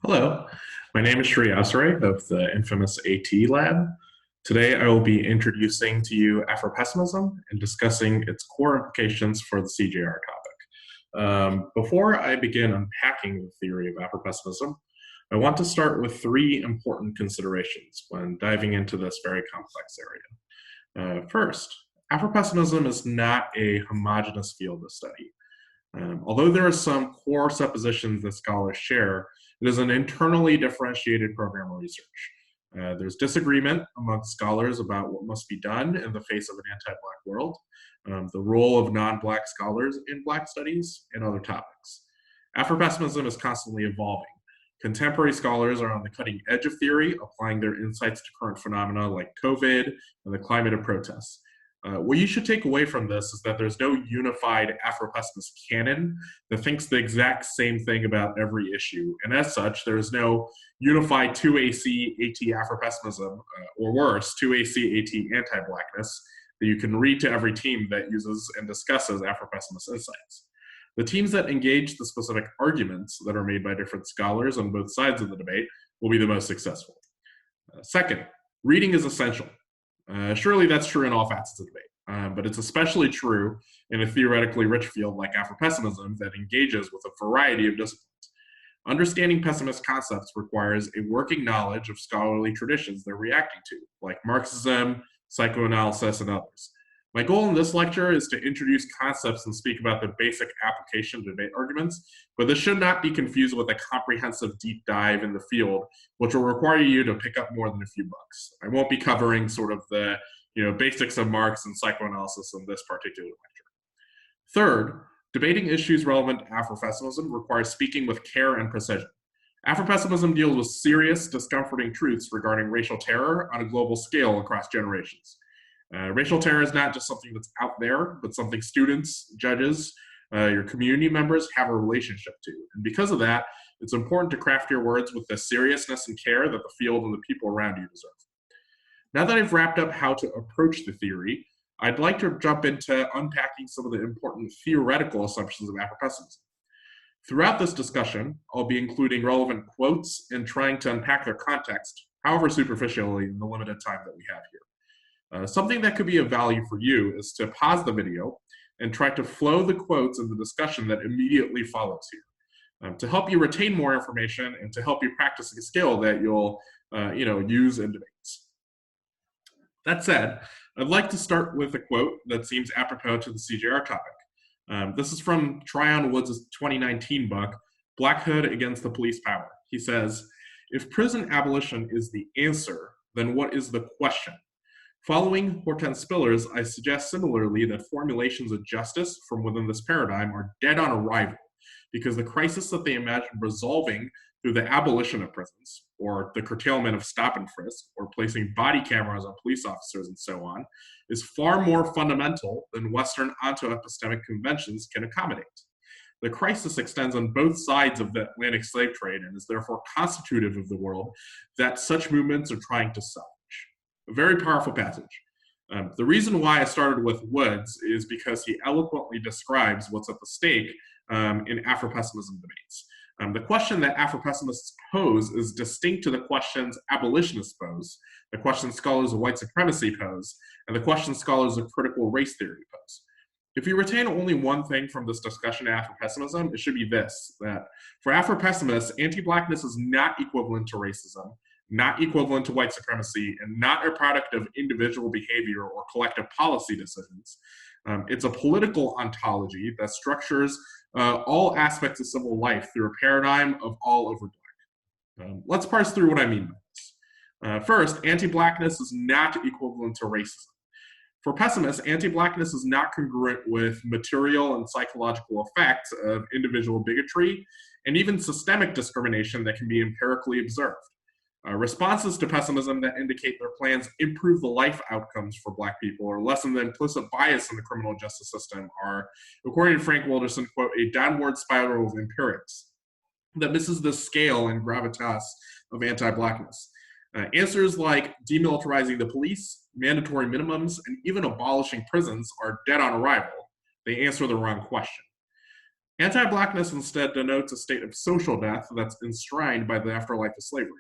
Hello, my name is Shree Awsare of the infamous AT Lab. Today I will be introducing to you Afropessimism and discussing its core implications for the CJR topic. Before I begin unpacking the theory of Afropessimism, I want to start with three important considerations when diving into this very complex area. First, Afropessimism is not a homogeneous field of study. Although there are some core suppositions that scholars share, it is an internally differentiated program of research. There's disagreement among scholars about what must be done in the face of an anti-Black world, the role of non-Black scholars in Black studies, and other topics. Afropessimism is constantly evolving. Contemporary scholars are on the cutting edge of theory, applying their insights to current phenomena like COVID and the climate of protests. What you should take away from this is that there's no unified Afropessimist canon that thinks the exact same thing about every issue. And as such, there's no unified 2AC AT Afropessimism, or worse, 2AC AT anti-blackness that you can read to every team that uses and discusses Afropessimist insights. The teams that engage the specific arguments that are made by different scholars on both sides of the debate will be the most successful. Second, reading is essential. Surely that's true in all facets of debate, but it's especially true in a theoretically rich field like Afropessimism that engages with a variety of disciplines. Understanding pessimist concepts requires a working knowledge of scholarly traditions they're reacting to, like Marxism, psychoanalysis, and others. My goal in this lecture is to introduce concepts and speak about the basic application to debate arguments, but this should not be confused with a comprehensive deep dive in the field, which will require you to pick up more than a few books. I won't be covering sort of the basics of Marx and psychoanalysis in this particular lecture. Third, debating issues relevant to Afropessimism requires speaking with care and precision. Afropessimism deals with serious, discomforting truths regarding racial terror on a global scale across generations. Racial terror is not just something that's out there, but something students, judges, your community members have a relationship to. And because of that, it's important to craft your words with the seriousness and care that the field and the people around you deserve. Now that I've wrapped up how to approach the theory, I'd like to jump into unpacking some of the important theoretical assumptions of Afropessimism. Throughout this discussion, I'll be including relevant quotes and trying to unpack their context, however superficially, in the limited time that we have here. Something that could be of value for you is to pause the video and try to flow the quotes in the discussion that immediately follows here, to help you retain more information and to help you practice a skill that you'll use in debates. That said, I'd like to start with a quote that seems apropos to the CJR topic. This is from Tryon Woods' 2019 book, Black Hood Against the Police Power. He says, "If prison abolition is the answer, then what is the question? Following Hortense Spillers, I suggest similarly that formulations of justice from within this paradigm are dead on arrival, because the crisis that they imagine resolving through the abolition of prisons, or the curtailment of stop and frisk, or placing body cameras on police officers and so on, is far more fundamental than Western onto-epistemic conventions can accommodate. The crisis extends on both sides of the Atlantic slave trade and is therefore constitutive of the world that such movements are trying to salvage." A very powerful passage. The reason why I started with Woods is because he eloquently describes what's at the stake in Afropessimism debates. The question that Afropessimists pose is distinct to the questions abolitionists pose, the questions scholars of white supremacy pose, and the questions scholars of critical race theory pose. If you retain only one thing from this discussion of Afropessimism, it should be this, that for Afropessimists, anti-blackness is not equivalent to racism, not equivalent to white supremacy, and not a product of individual behavior or collective policy decisions. It's a political ontology that structures all aspects of civil life through a paradigm of all over Black. Let's parse through what I mean by this. First, anti-Blackness is not equivalent to racism. For pessimists, anti-Blackness is not congruent with material and psychological effects of individual bigotry and even systemic discrimination that can be empirically observed. Responses to pessimism that indicate their plans improve the life outcomes for Black people or lessen the implicit bias in the criminal justice system are, according to Frank Wilderson, quote, "a downward spiral of empirics that misses the scale and gravitas of anti-Blackness. Answers like demilitarizing the police, mandatory minimums, and even abolishing prisons are dead on arrival. They answer the wrong question." Anti-blackness instead denotes a state of social death that's enshrined by the afterlife of slavery.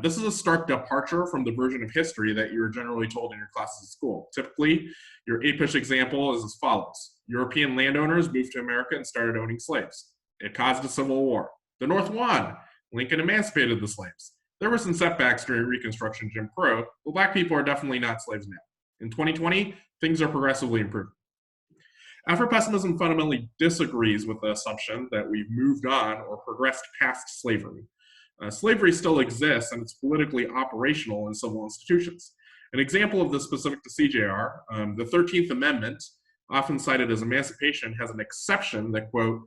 This is a stark departure from the version of history that you're generally told in your classes at school. Typically, your apish example is as follows. European landowners moved to America and started owning slaves. It caused a civil war. The North won. Lincoln emancipated the slaves. There were some setbacks during Reconstruction Jim Crow, but Black people are definitely not slaves now. In 2020, things are progressively improving. Afropessimism fundamentally disagrees with the assumption that we've moved on or progressed past slavery. Slavery still exists and it's politically operational in civil institutions. An example of this specific to CJR, the 13th Amendment, often cited as emancipation, has an exception that, quote,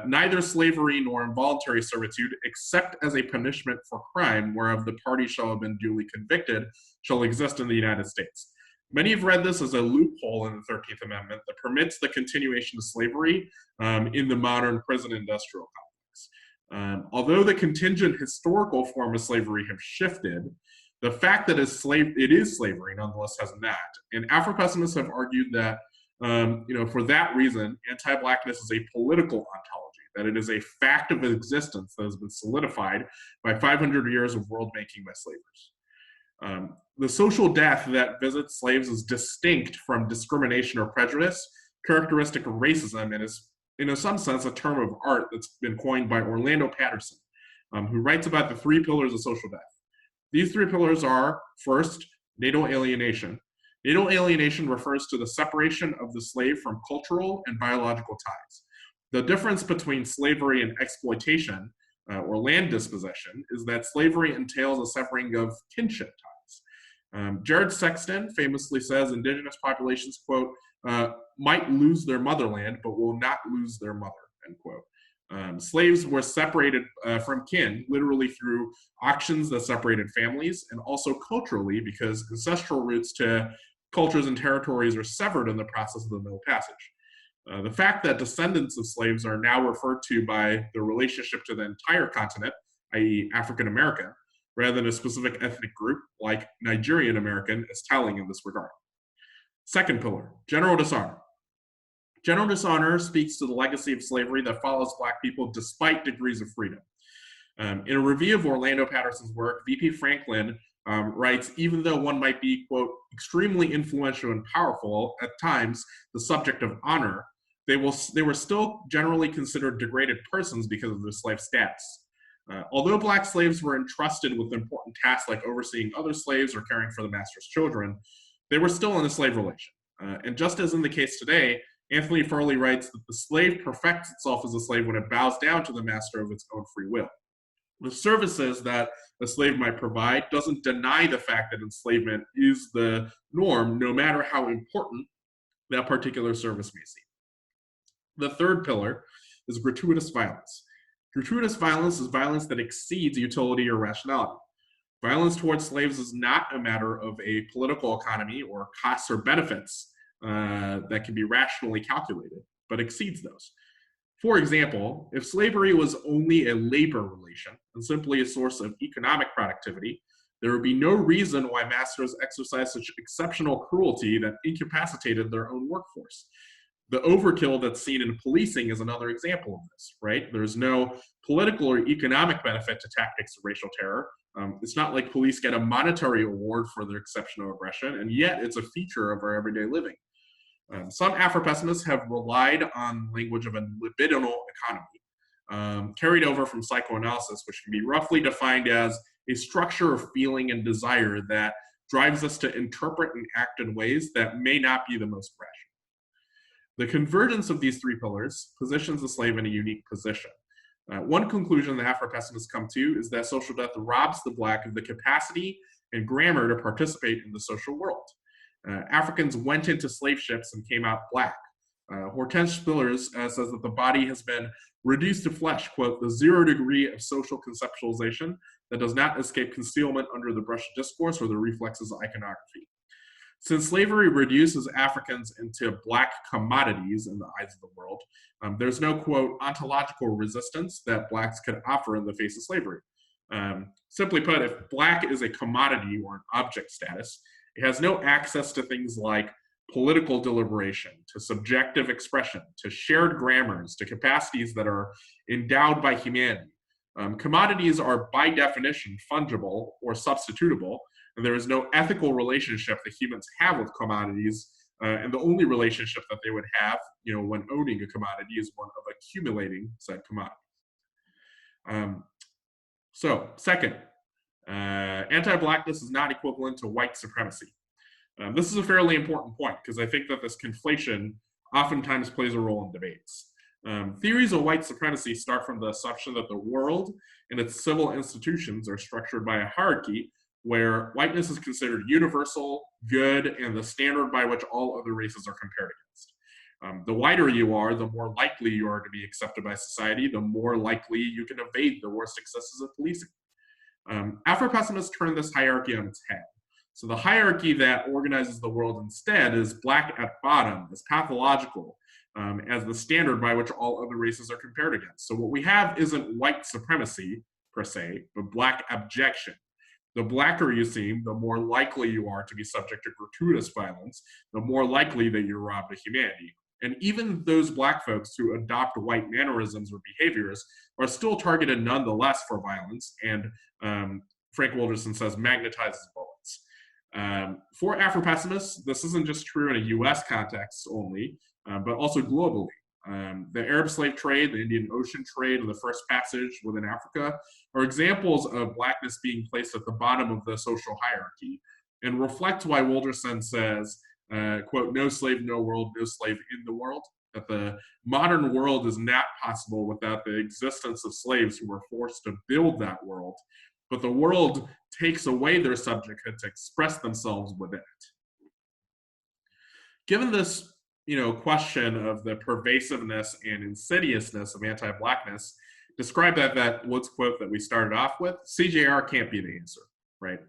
neither slavery nor involuntary servitude, except as a punishment for crime whereof the party shall have been duly convicted, shall exist in the United States. Many have read this as a loophole in the 13th Amendment that permits the continuation of slavery in the modern prison industrial complex. Although the contingent historical form of slavery have shifted, the fact that it is slavery nonetheless has not. And Afropessimists have argued that for that reason, anti-blackness is a political ontology, that it is a fact of existence that has been solidified by 500 years of world making by slavers. The social death that visits slaves is distinct from discrimination or prejudice, characteristic of racism, and is, in some sense, a term of art that's been coined by Orlando Patterson, who writes about the three pillars of social death. These three pillars are, first, natal alienation. Natal alienation refers to the separation of the slave from cultural and biological ties. The difference between slavery and exploitation, or land dispossession, is that slavery entails a severing of kinship ties. Jared Sexton famously says indigenous populations, quote, might lose their motherland, but will not lose their mother, end quote. Slaves were separated from kin, literally through auctions that separated families, and also culturally, because ancestral roots to cultures and territories are severed in the process of the Middle Passage. The fact that descendants of slaves are now referred to by their relationship to the entire continent, i.e. African American, rather than a specific ethnic group like Nigerian American, is telling in this regard. Second pillar, general dishonor. General dishonor speaks to the legacy of slavery that follows Black people despite degrees of freedom. In a review of Orlando Patterson's work, V.P. Franklin writes, even though one might be, quote, extremely influential and powerful, at times the subject of honor, they were still generally considered degraded persons because of their slave status. Although Black slaves were entrusted with important tasks like overseeing other slaves or caring for the master's children, they were still in a slave relation. And just as in the case today, Anthony Farley writes that the slave perfects itself as a slave when it bows down to the master of its own free will. The services that a slave might provide doesn't deny the fact that enslavement is the norm, no matter how important that particular service may seem. The third pillar is gratuitous violence. Gratuitous violence is violence that exceeds utility or rationality. Violence towards slaves is not a matter of a political economy or costs or benefits that can be rationally calculated, but exceeds those. For example, if slavery was only a labor relation and simply a source of economic productivity, there would be no reason why masters exercised such exceptional cruelty that incapacitated their own workforce. The overkill that's seen in policing is another example of this, right? There's no political or economic benefit to tactics of racial terror. It's not like police get a monetary award for their exceptional aggression, and yet it's a feature of our everyday living. Some Afropessimists have relied on language of a libidinal economy, carried over from psychoanalysis, which can be roughly defined as a structure of feeling and desire that drives us to interpret and act in ways that may not be the most rational. The convergence of these three pillars positions the slave in a unique position. One conclusion that Afropessimists come to is that social death robs the Black of the capacity and grammar to participate in the social world. Africans went into slave ships and came out Black. Hortense Spillers says that the body has been reduced to flesh, quote, the 0 degree of social conceptualization that does not escape concealment under the brush of discourse or the reflexes of iconography. Since slavery reduces Africans into Black commodities in the eyes of the world, there's no, quote, ontological resistance that Blacks could offer in the face of slavery. Simply put, if Black is a commodity or an object status, it has no access to things like political deliberation, to subjective expression, to shared grammars, to capacities that are endowed by humanity. Commodities are by definition fungible or substitutable, and there is no ethical relationship that humans have with commodities, and the only relationship that they would have, when owning a commodity is one of accumulating said commodity. So, second, anti-blackness is not equivalent to white supremacy. This is a fairly important point because I think that this conflation oftentimes plays a role in debates. Theories of white supremacy start from the assumption that the world and its civil institutions are structured by a hierarchy where whiteness is considered universal, good, and the standard by which all other races are compared against. The whiter you are, the more likely you are to be accepted by society, the more likely you can evade the worst excesses of policing. Afropessimists turn this hierarchy on its head. So the hierarchy that organizes the world instead is black at bottom, is pathological, as the standard by which all other races are compared against. So what we have isn't white supremacy, per se, but black abjection. The blacker you seem, the more likely you are to be subject to gratuitous violence, the more likely that you're robbed of humanity. And even those black folks who adopt white mannerisms or behaviors are still targeted nonetheless for violence, and Frank Wilderson says magnetizes bullets. For Afropessimists, this isn't just true in a US context only, but also globally. The Arab slave trade, the Indian Ocean trade, and the First Passage within Africa are examples of blackness being placed at the bottom of the social hierarchy and reflect why Wilderson says, quote, no slave, no world, no slave in the world, that the modern world is not possible without the existence of slaves who were forced to build that world, but the world takes away their subjecthood to express themselves within it. Given this question of the pervasiveness and insidiousness of anti-blackness, described that Woods quote that we started off with, CJR can't be the answer, right?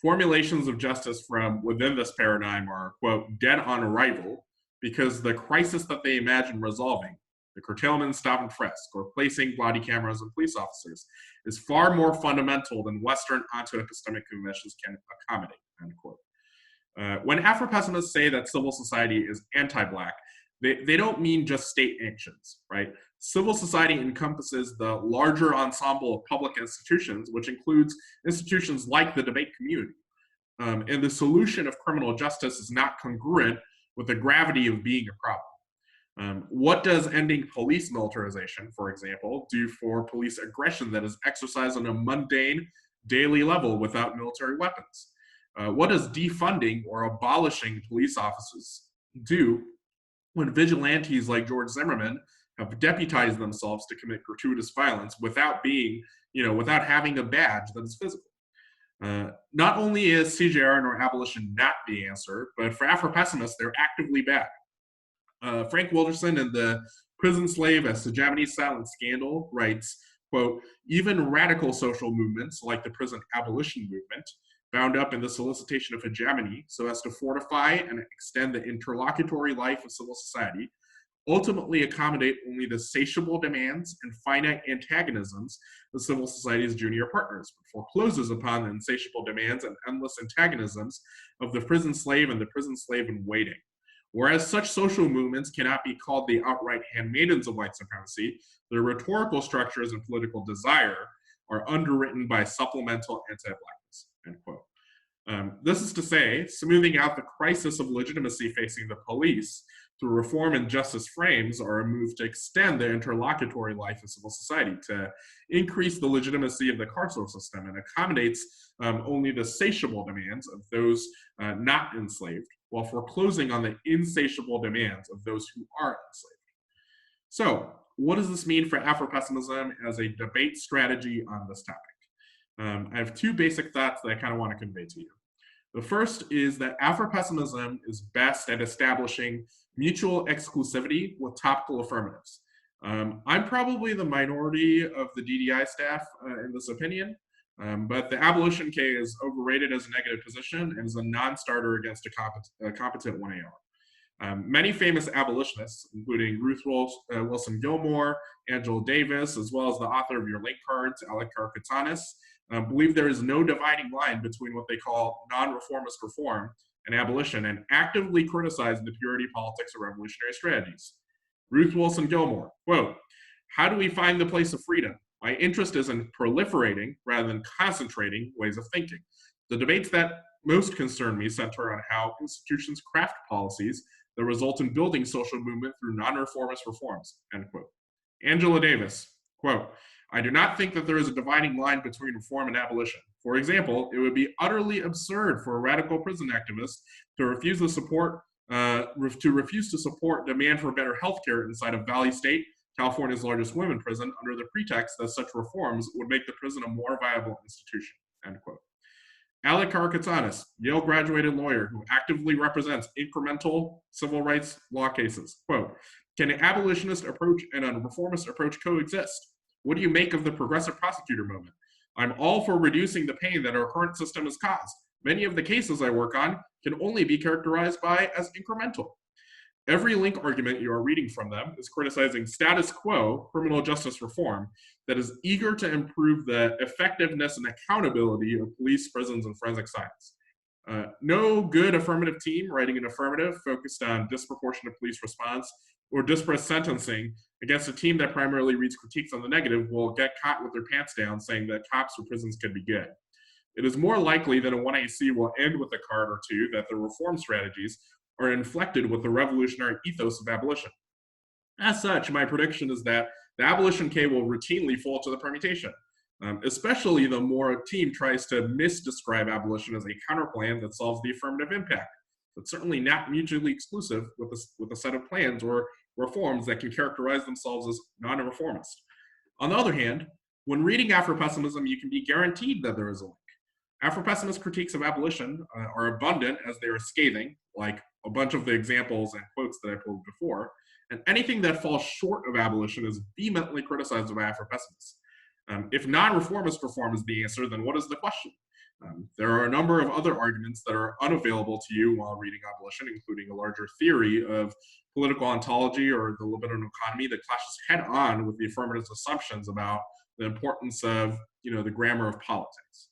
Formulations of justice from within this paradigm are, quote, dead on arrival because the crisis that they imagine resolving, the curtailment, stop and frisk, or placing body cameras on police officers, is far more fundamental than Western onto-epistemic conventions can accommodate, end quote. When Afropessimists say that civil society is anti-black, they don't mean just state actions, right? Civil society encompasses the larger ensemble of public institutions, which includes institutions like the debate community. And the solution of criminal justice is not congruent with the gravity of being a problem. What does ending police militarization, for example, do for police aggression that is exercised on a mundane, daily level without military weapons? What does defunding or abolishing police officers do when vigilantes like George Zimmerman have deputized themselves to commit gratuitous violence without without having a badge that is physical? Not only is CJR nor abolition not the answer, but for Afropessimists, they're actively bad. Frank Wilderson in the Prison Slave as Hegemony Silent Scandal writes, quote, even radical social movements like the prison abolition movement, bound up in the solicitation of hegemony so as to fortify and extend the interlocutory life of civil society, ultimately accommodate only the satiable demands and finite antagonisms of civil society's junior partners, but forecloses upon the insatiable demands and endless antagonisms of the prison slave and the prison slave in waiting. Whereas such social movements cannot be called the outright handmaidens of white supremacy, their rhetorical structures and political desire are underwritten by supplemental anti-blackness, end quote. This is to say, smoothing out the crisis of legitimacy facing the police through reform and justice frames are a move to extend the interlocutory life of civil society, to increase the legitimacy of the carceral system and accommodates only the satiable demands of those not enslaved, while foreclosing on the insatiable demands of those who are enslaved. So, what does this mean for Afropessimism as a debate strategy on this topic? I have two basic thoughts that I kind of want to convey to you. The first is that Afropessimism is best at establishing mutual exclusivity with topical affirmatives. I'm probably the minority of the DDI staff in this opinion, but the abolition K is overrated as a negative position and is a non-starter against a competent 1AR. Many famous abolitionists, including Ruth Wilson Gilmore, Angela Davis, as well as the author of Your Link Cards, Alec Karkatanis, believe there is no dividing line between what they call non-reformist reform and abolition and actively criticized the purity politics of revolutionary strategies. Ruth Wilson Gilmore, quote, "How do we find the place of freedom? My interest is in proliferating rather than concentrating ways of thinking. The debates that most concern me center on how institutions craft policies that result in building social movement through non-reformist reforms," end quote. Angela Davis, quote, "I do not think that there is a dividing line between reform and abolition. For example, it would be utterly absurd for a radical prison activist to refuse to support demand for better health care inside of Valley State, California's largest women's prison, under the pretext that such reforms would make the prison a more viable institution," end quote. Alec Karakatsanis, Yale graduated lawyer who actively represents incremental civil rights law cases, quote, "Can an abolitionist approach and a reformist approach coexist? What do you make of the progressive prosecutor movement? I'm all for reducing the pain that our current system has caused. Many of the cases I work on can only be characterized as incremental. Every link argument you are reading from them is criticizing status quo criminal justice reform that is eager to improve the effectiveness and accountability of police, prisons, and forensic science. No good affirmative team writing an affirmative focused on disproportionate police response or disparate sentencing against a team that primarily reads critiques on the negative will get caught with their pants down saying that cops or prisons could be good. It is more likely that a 1AC will end with a card or two that the reform strategies are inflected with the revolutionary ethos of abolition. As such, my prediction is that the abolition K will routinely fall to the permutation, especially the more a team tries to misdescribe abolition as a counterplan that solves the affirmative impact, but certainly not mutually exclusive with a set of plans or reforms that can characterize themselves as non-reformist. On the other hand, when reading Afropessimism, you can be guaranteed that there is a link. Afropessimist critiques of abolition are abundant as they are scathing, like a bunch of the examples and quotes that I pulled before, and anything that falls short of abolition is vehemently criticized by Afropessimists. If non-reformist reform is the answer, then what is the question? There are a number of other arguments that are unavailable to you while reading abolition, including a larger theory of political ontology or the libidinal economy that clashes head-on with the affirmative assumptions about the importance of, the grammar of politics.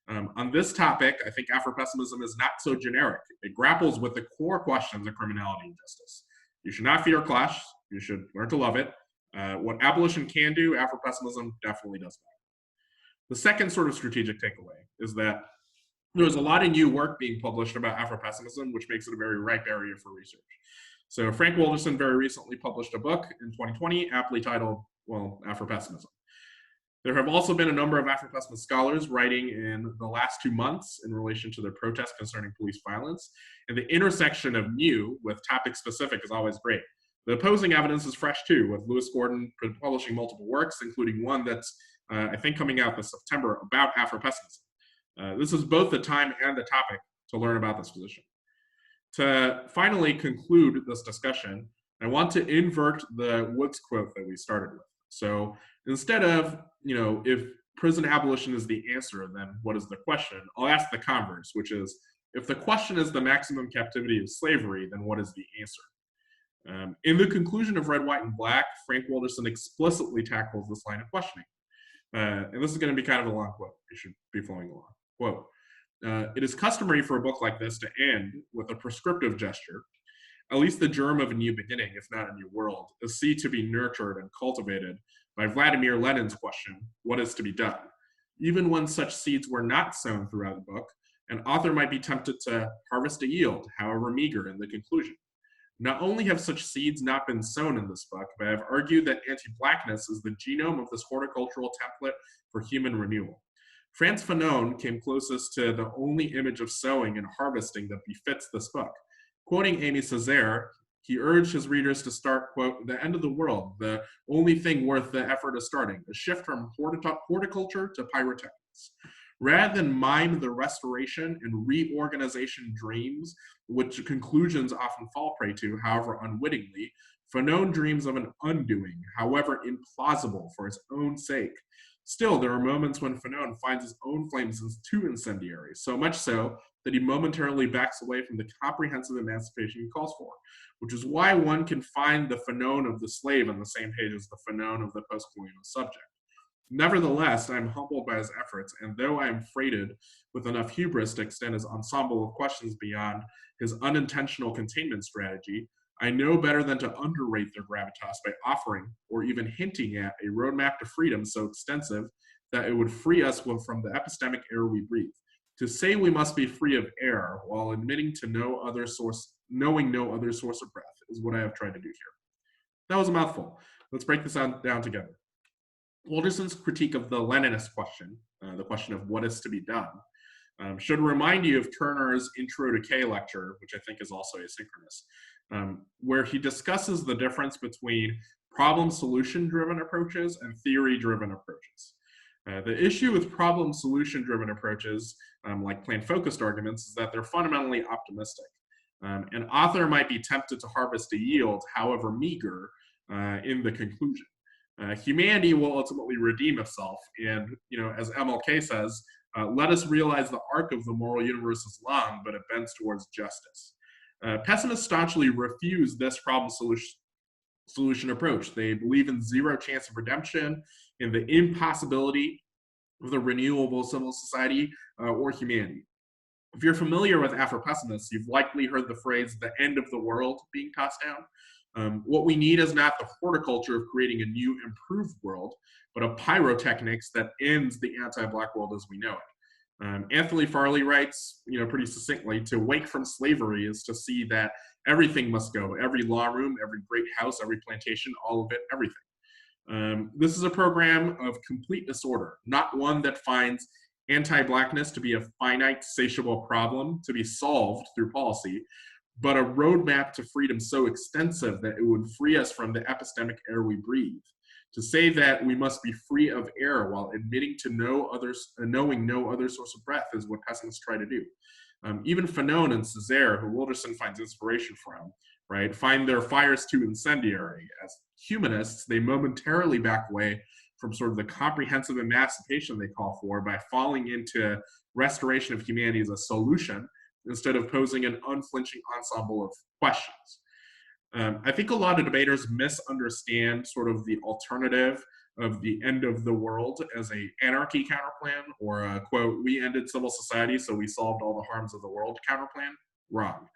On this topic, I think Afropessimism is not so generic. It grapples with the core questions of criminality and justice. You should not fear clash. You should learn to love it. What abolition can do, Afropessimism definitely does that. The second sort of strategic takeaway is that there's a lot of new work being published about Afropessimism, which makes it a very ripe area for research. So Frank Wilderson very recently published a book in 2020, aptly titled, Afropessimism. There have also been a number of Afropessimist scholars writing in the last 2 months in relation to the protests concerning police violence, and the intersection of new with topic specific is always great. The opposing evidence is fresh too, with Lewis Gordon publishing multiple works, including one that's, I think, coming out this September about Afropessimism. This is both the time and the topic to learn about this position. To finally conclude this discussion, I want to invert the Woods quote that we started with. So instead of, if prison abolition is the answer, then what is the question? I'll ask the converse, which is, if the question is the maximum captivity of slavery, then what is the answer? In the conclusion of Red, White, and Black, Frank Wilderson explicitly tackles this line of questioning. And this is going to be kind of a long quote. You should be following along. Quote, "It is customary for a book like this to end with a prescriptive gesture. At least the germ of a new beginning, if not a new world, a seed to be nurtured and cultivated by Vladimir Lenin's question, what is to be done? Even when such seeds were not sown throughout the book, an author might be tempted to harvest a yield, however meager, in the conclusion. Not only have such seeds not been sown in this book, but I have argued that anti-blackness is the genome of this horticultural template for human renewal. Frantz Fanon came closest to the only image of sowing and harvesting that befits this book. Quoting Amy Césaire, he urged his readers to start, quote, the end of the world, the only thing worth the effort of starting, a shift from horticulture to pyrotechnics. Rather than mime the restoration and reorganization dreams, which conclusions often fall prey to, however unwittingly, Fanon dreams of an undoing, however implausible for its own sake. Still, there are moments when Fanon finds his own flames too incendiary, so much so that he momentarily backs away from the comprehensive emancipation he calls for, which is why one can find the Fanon of the slave on the same page as the Fanon of the post-colonial subject. Nevertheless, I am humbled by his efforts, and though I am freighted with enough hubris to extend his ensemble of questions beyond his unintentional containment strategy, I know better than to underrate their gravitas by offering, or even hinting at, a roadmap to freedom so extensive that it would free us from the epistemic air we breathe. To say we must be free of air while admitting to knowing no other source of breath is what I have tried to do here. That was a mouthful. Let's break this down together. Walderson's critique of the Leninist question, the question of what is to be done, should remind you of Turner's Intro to K lecture, which I think is also asynchronous, where he discusses the difference between problem-solution-driven approaches and theory-driven approaches. The issue with problem-solution-driven approaches, like plan-focused arguments, is that they're fundamentally optimistic. An author might be tempted to harvest a yield, however meager, in the conclusion. Humanity will ultimately redeem itself, and as MLK says, let us realize the arc of the moral universe is long, but it bends towards justice. Pessimists staunchly refuse this problem-solution approach. They believe in zero chance of redemption, in the impossibility of the renewable civil society or humanity. If you're familiar with Afropessimists, you've likely heard the phrase "the end of the world" being tossed down. What we need is not the horticulture of creating a new, improved world, but a pyrotechnics that ends the anti-black world as we know it. Anthony Farley writes, pretty succinctly, to wake from slavery is to see that everything must go, every law room, every great house, every plantation, all of it, everything. This is a program of complete disorder, not one that finds anti-blackness to be a finite, satiable problem to be solved through policy, but a roadmap to freedom so extensive that it would free us from the epistemic air we breathe. To say that we must be free of air while admitting to knowing no other source of breath is what pessimists try to do. Even Fanon and Césaire, who Wilderson finds inspiration from, right, find their fires too incendiary. As humanists, they momentarily back away from sort of the comprehensive emancipation they call for by falling into restoration of humanity as a solution instead of posing an unflinching ensemble of questions. I think a lot of debaters misunderstand sort of the alternative of the end of the world as a anarchy counterplan or a, quote, we ended civil society so we solved all the harms of the world counterplan. Wrong.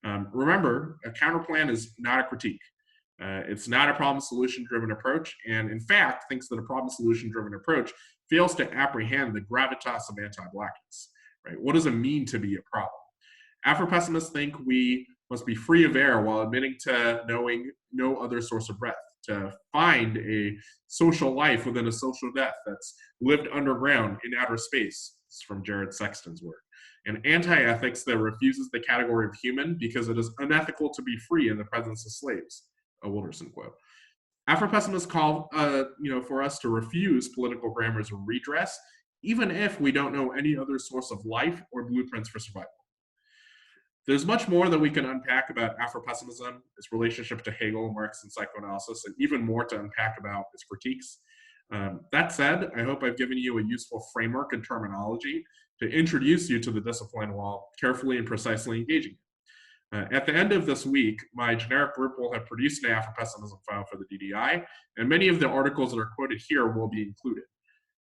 Remember, a counterplan is not a critique. It's not a problem-solution-driven approach, and in fact, thinks that a problem-solution-driven approach fails to apprehend the gravitas of anti-blackness. Right? What does it mean to be a problem? Afropessimists think we must be free of air while admitting to knowing no other source of breath, to find a social life within a social death that's lived underground in outer space. This is from Jared Sexton's work. And anti-ethics that refuses the category of human because it is unethical to be free in the presence of slaves, a Wilderson quote. Afropessimists call for us to refuse political grammars of redress, even if we don't know any other source of life or blueprints for survival. There's much more that we can unpack about Afropessimism, its relationship to Hegel, Marx, and psychoanalysis, and even more to unpack about its critiques. That said, I hope I've given you a useful framework and terminology to introduce you to the discipline while carefully and precisely engaging it. At the end of this week, my generic group will have produced an Afropessimism file for the DDI, and many of the articles that are quoted here will be included.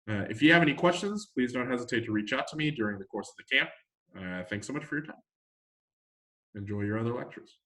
If you have any questions, please don't hesitate to reach out to me during the course of the camp. Thanks so much for your time. Enjoy your other lectures.